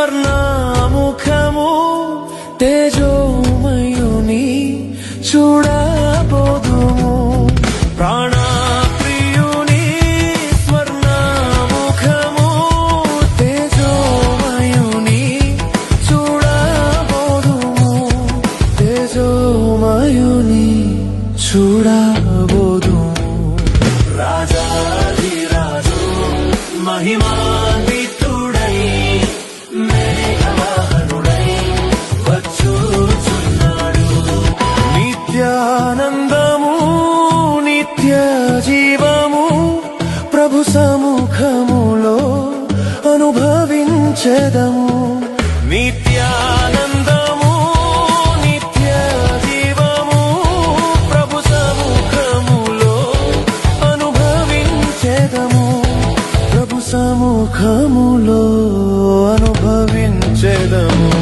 స్వర్ణముఖము తేజోమయుని చూడబోదుము. ప్రాణప్రియుని స్వర్ణముఖము తేజోమయుని చూడబోదుము. తేజోమయుని చూడబోదుము. రాజాధిరాజు మహిమాన్వితుడై మేఘవాహనుడై వచ్చుచున్నాడు. నిత్యానందము నిత్య జీవము ప్రభు సముఖములో అనుభవించెదము. నిత్యానందము నిత్య జీవము ప్రభు సముఖములో అనుభవించెదము. ప్రభు సముఖములో అనుభవించెదము.